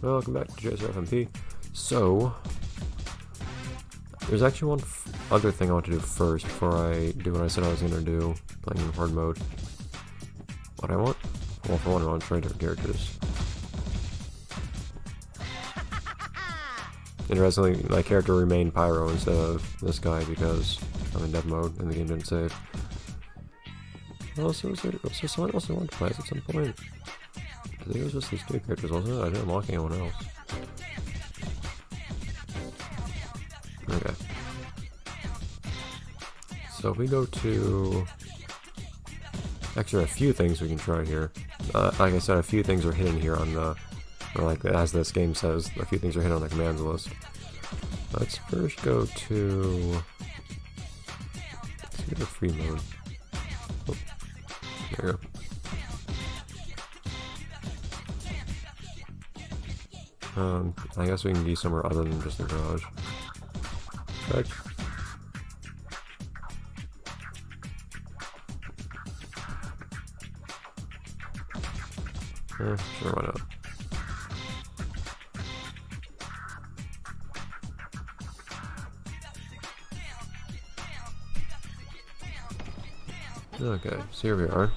Welcome back to JSRFMP. So, there's actually one other thing I want to do first before I do what I said I was going to do, playing in horde mode. What I want? Well, for one, I want to try different characters. Interestingly, my character remained Pyro instead of this guy because I'm in dev mode and the game didn't save. Also, was there someone else I wanted to play at some point? I think it was just these two characters, wasn't it? I didn't unlock anyone else. Okay. So if we go to... Actually, there are a few things we can try here. Like I said, a few things are hidden here on the... Or like, as this game says, a few things are hidden on the commands list. Let's first go to... Let's go to free mode. Oh, there we go. I guess we can be somewhere other than just the garage. Correct. Sure, why not? Okay, so here we are.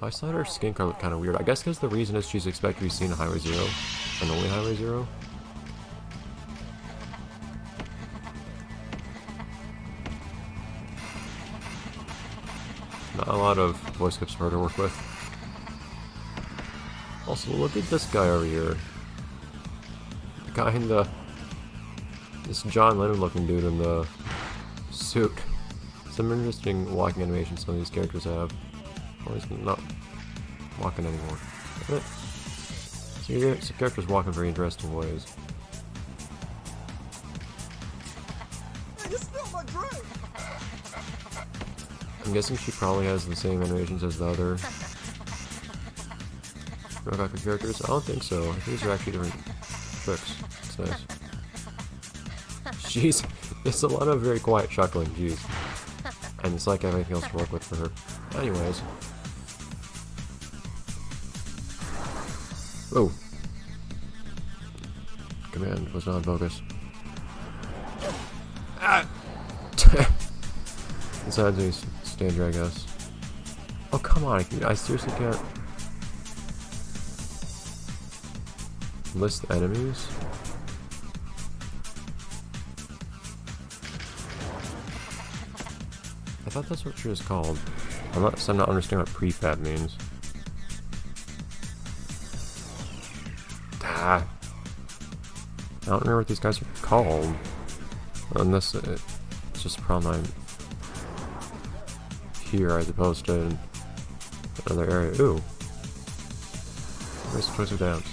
I saw her skin color kind of weird. I guess because the reason is she's expected to be seen in Highway 0, and only Highway 0. Not a lot of voice clips for her to work with. Also, look at this guy over here. The guy in the... This John Lennon looking dude in the suit. Some interesting walking animations some of these characters have. Oh, he's not walking anymore. So some characters walk in very interesting ways. You spilled my drink. I'm guessing she probably has the same animations as the other Rokaku characters. I don't think so. I think these are actually different tricks. It's nice. Jeez, it's a lot of very quiet chuckling, jeez. And it's like everything else to work with for her. Anyways. Oh. Command was not in focus. Ah! Besides me, stand here, I guess. Oh, come on, I seriously can't list enemies? I thought that's what she was called. I'm not understanding what prefab means. Ah. I don't remember what these guys are called. Unless it's just a problem I'm here as opposed to another area. Ooh. Where's the choice of dance?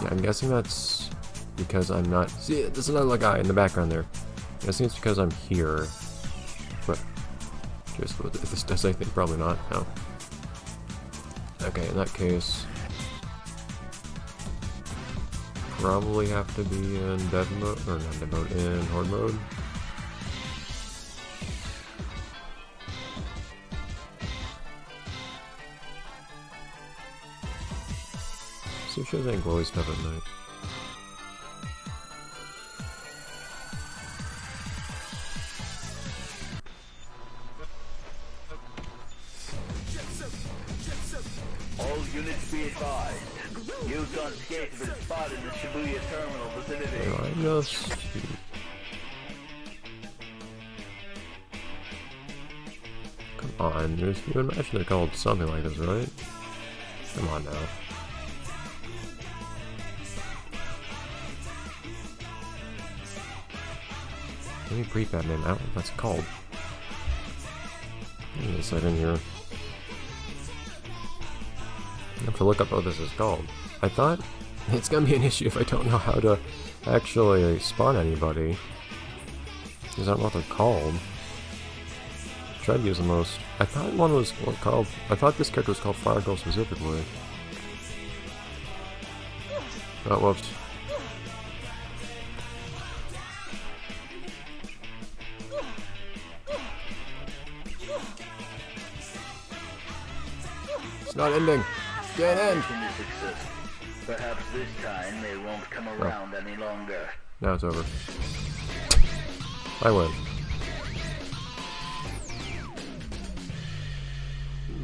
Yeah, I'm guessing that's because I'm not... See, there's another guy in the background there. I'm guessing it's because I'm here. But... Just if this does anything, probably not. No. Okay, in that case... Probably have to be in dev mode, or not dev mode, in horde mode. See if she has any glowy stuff at night. All units be advised. You've on skate have been spotted in the Shibuya terminal vicinity. I just... Come on, you imagine they're called something like this, right? Come on now. Let me prefab name. I don't know what that's called. Give me a second here. I have to look up what this is called. I thought it's gonna be an issue if I don't know how to actually spawn anybody. Because I don't know what they're called. I tried to use the most. I thought one was called. I thought this character was called Fire Girl specifically. Oh, whoops. not ending. Can't end. Continue success. Perhaps this time they won't come around any longer. Now it's over. I win.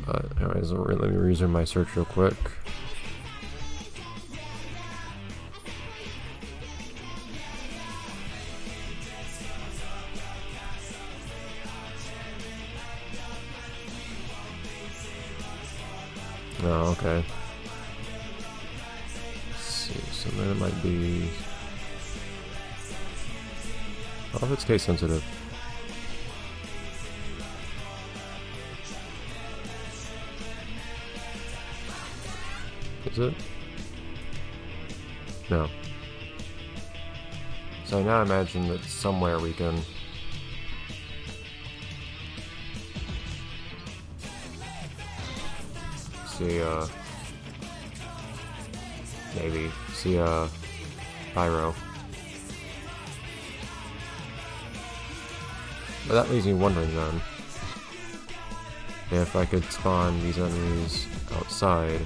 But anyways, let me resume my search real quick. Oh, okay. Let's see, so then it might be... Oh, if it's case sensitive. Is it? No. So I now imagine that somewhere we can... see, maybe see, pyro. But that leaves me wondering then, if I could spawn these enemies outside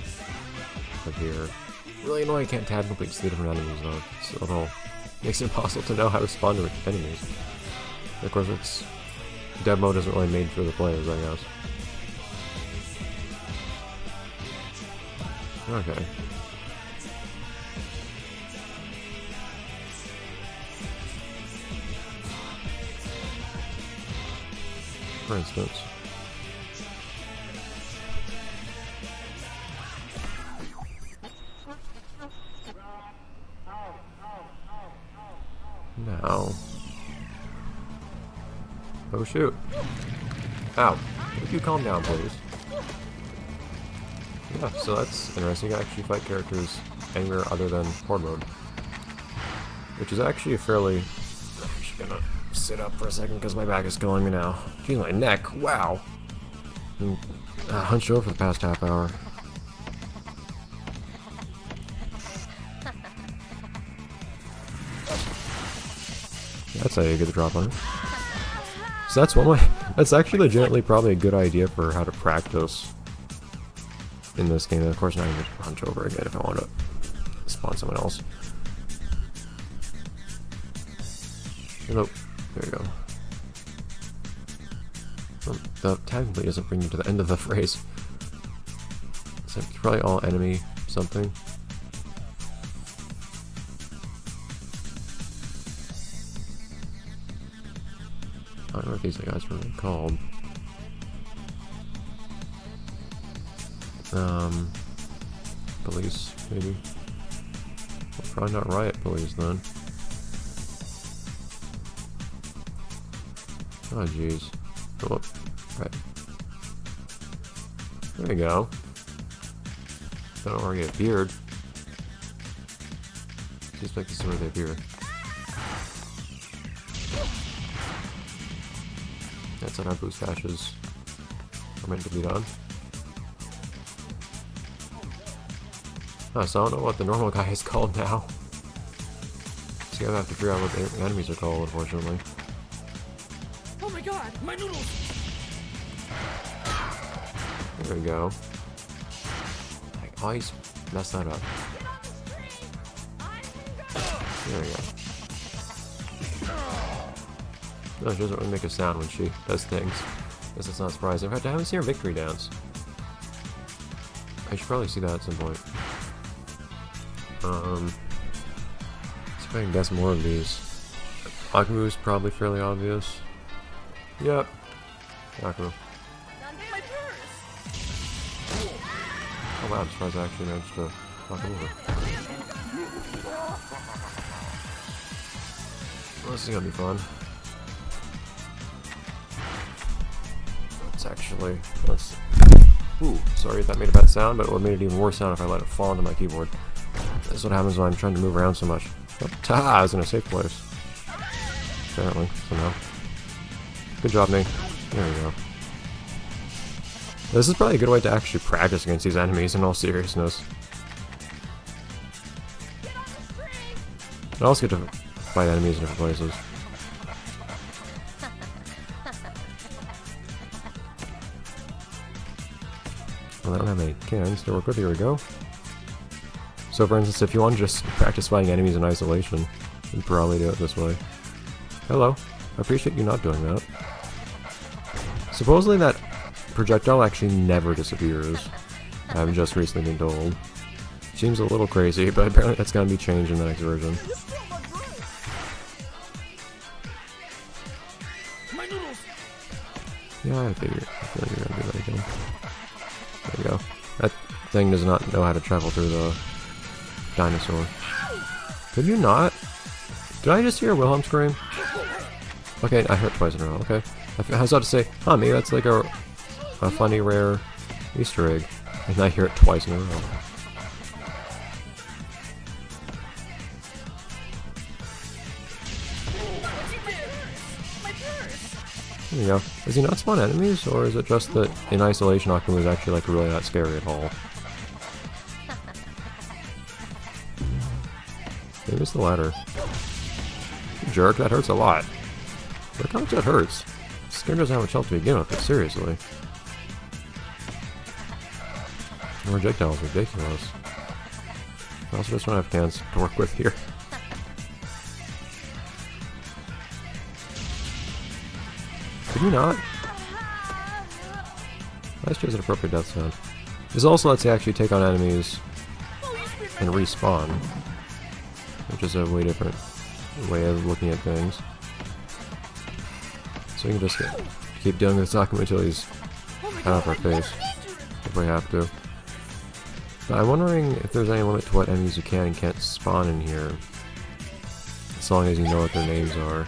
of here. Really annoying I can't tab complete the different enemies though. It's a little... makes it impossible to know how to spawn to enemies. Of course it's... dev mode isn't really made for the players, I guess. Okay. For instance. Now. Oh shoot. Ow. Would you calm down, please? Yeah, so that's interesting. You can actually fight characters anywhere other than horde mode. Which is actually a fairly... I'm actually gonna sit up for a second because my back is killing me now. Geez, my neck, wow! I'm hunched over for the past half hour. That's how you get the drop on it. So that's one way. That's actually legitimately probably a good idea for how to practice in this game. And of course, now I can just hunch over again if I want to spawn someone else. Nope. There we go. That technically doesn't bring you to the end of the phrase. So it's probably all enemy something. I don't know what these guys were really called. Police, maybe. Well, probably not riot police then. Oh jeez. Oh, right. There we go. Don't already get a beard. Seems like this is where they appear. That's what our boost dashes are meant to be done. Oh, so I don't know what the normal guy is called now. So you have to figure out what the enemies are called, unfortunately. Oh my god, my noodles! There we go. I always mess that up. There we go. No, she doesn't really make a sound when she does things. Guess it's not surprising. In fact, I haven't seen her victory dance. I should probably see that at some point. See if I can guess more of these. Akumu is probably fairly obvious. Yep. Akumu. My purse! Oh wow, I'm surprised I actually managed to knock him over. Well, this is gonna be fun. Let's... Ooh, sorry if that made a bad sound, but it would have made it even worse sound if I let it fall into my keyboard. That's what happens when I'm trying to move around so much. Oh, ta! I was in a safe place. Apparently, somehow. Good job, Nate. There we go. This is probably a good way to actually practice against these enemies in all seriousness. I also get to fight enemies in different places. Well, I don't have any cans to work with. Here we go. So, for instance, if you want to just practice fighting enemies in isolation, you'd probably do it this way. Hello. I appreciate you not doing that. Supposedly that projectile actually never disappears. I've just recently been told. Seems a little crazy, but apparently that's gonna be changed in the next version. My noodles. Yeah, I feel like you're gonna do that again. There you go. That thing does not know how to travel through the dinosaur. Could you not? Did I just hear a Wilhelm scream? Okay, I heard twice in a row, okay. I was about to say, huh, maybe that's like a funny, rare Easter egg. And I hear it twice in a row. My purse. There you go. Does he not spawn enemies, or is it just that in isolation Akamu is actually like really not scary at all? Maybe it's the latter. Jerk, that hurts a lot. Look how much that hurts. This game doesn't have much health to begin with, but seriously. The projectile is ridiculous. I also just don't have cans to work with here. Could you not? Let's choose an appropriate death sound. This also lets you actually take on enemies and respawn, which is a way different way of looking at things. So we can just keep dealing with Akamu until he's out of our face, if we have to. But I'm wondering if there's any limit to what enemies you can and can't spawn in here, as long as you know what their names are.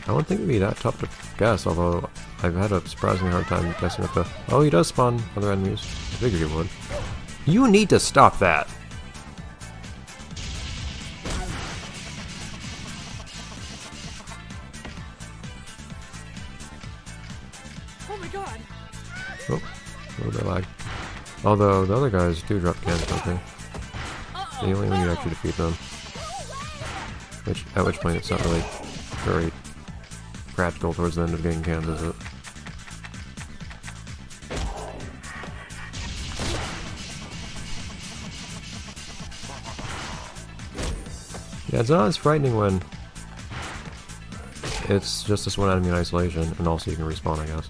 I don't think it'd be that tough to guess, although I've had a surprisingly hard time guessing what the... Oh, he does spawn other enemies. I figured he would. You need to stop that! Oh my god. Oh, a little bit of lag. Although, the other guys do drop cans, don't they? The only when you actually defeat them. At which point it's not really very practical towards the end of getting cans, is it? Yeah, it's not as frightening when it's just this one enemy in isolation, and also you can respawn, I guess.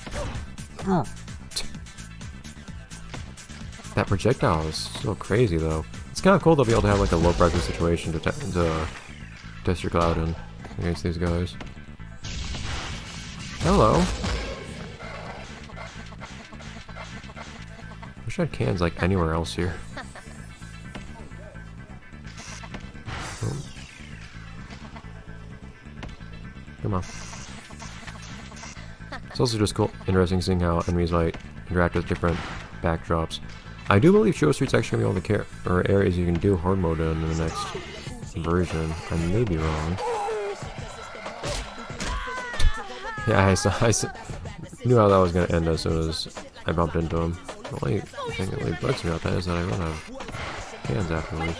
That projectile is so crazy, though. It's kind of cool to be able to have like a low pressure situation to test your cloud in against these guys. Hello. Wish I had cans like anywhere else here. Oh. Come on. It's also just cool, interesting seeing how enemies might interact with different backdrops. I do believe Show Street's actually going to be all the or areas you can do horde mode in the next version. I may be wrong. Yeah, I knew how that was going to end as soon as I bumped into him. The only thing that really bugs me about that is that I run out of cans afterwards.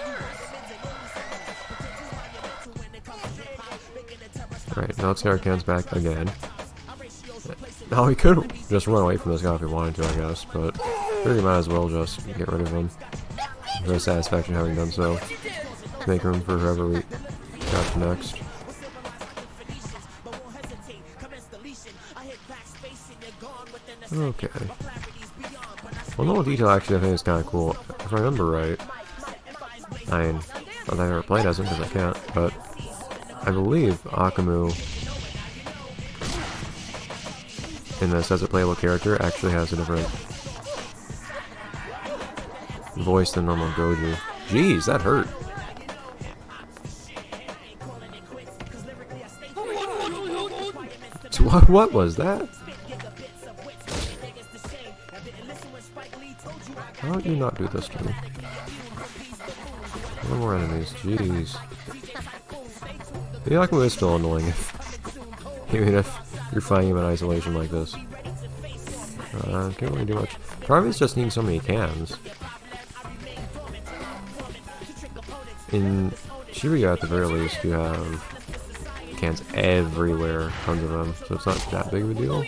Alright, now let's get our cans back again. Now we could just run away from this guy if we wanted to, I guess, but we might as well just get rid of him. Very satisfaction having done so. Make room for whoever we got next. Okay. One little detail actually I think is kind of cool. If I remember right, I mean, not that I've ever played as him because I can't, but I believe Akamu in this as a playable character actually has a different voice than normal Goju. Jeez, that hurt. What was that? How did you not do this to me? One more enemies, jeez. The Akamu is still annoying even if you're fighting him in isolation like this. Can't really do much. Probably it's just needing so many cans. In Shibuya, at the very least, you have cans everywhere, tons of them, so it's not that big of a deal.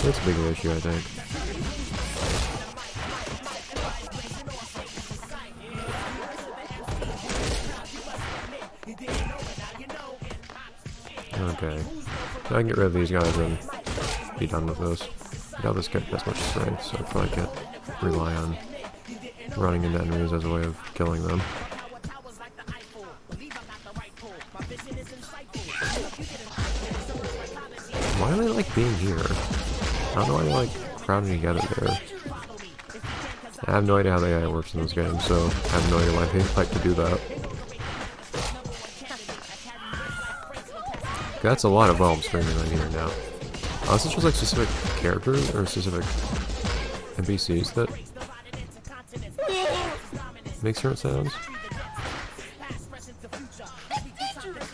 It's a bigger issue, I think. Okay. Now I can get rid of these guys and be done with this. I doubt this character has much strength, so I probably can't rely on running into enemies as a way of killing them. Why do they like being here? I don't know why they like crowding together there. I have no idea how the AI works in this game, so I have no idea why they like to do that. That's a lot of volume screaming right here now. Is this just like specific characters or specific NPCs that make certain sounds?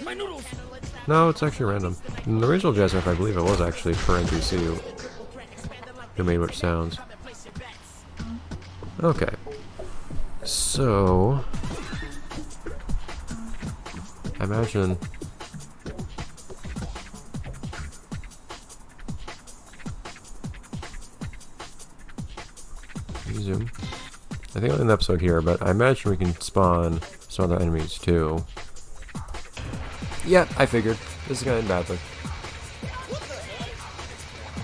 My noodles! No, it's actually random. In the original JSRF, I believe it was actually per NPC who made which sounds. Okay. So I imagine zoom. I think I'll end the episode here, but I imagine we can spawn some other enemies too. Yeah, I figured. This is gonna end badly.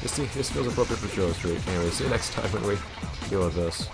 This feels appropriate for Joe Street. Anyway, see you next time when we deal with this.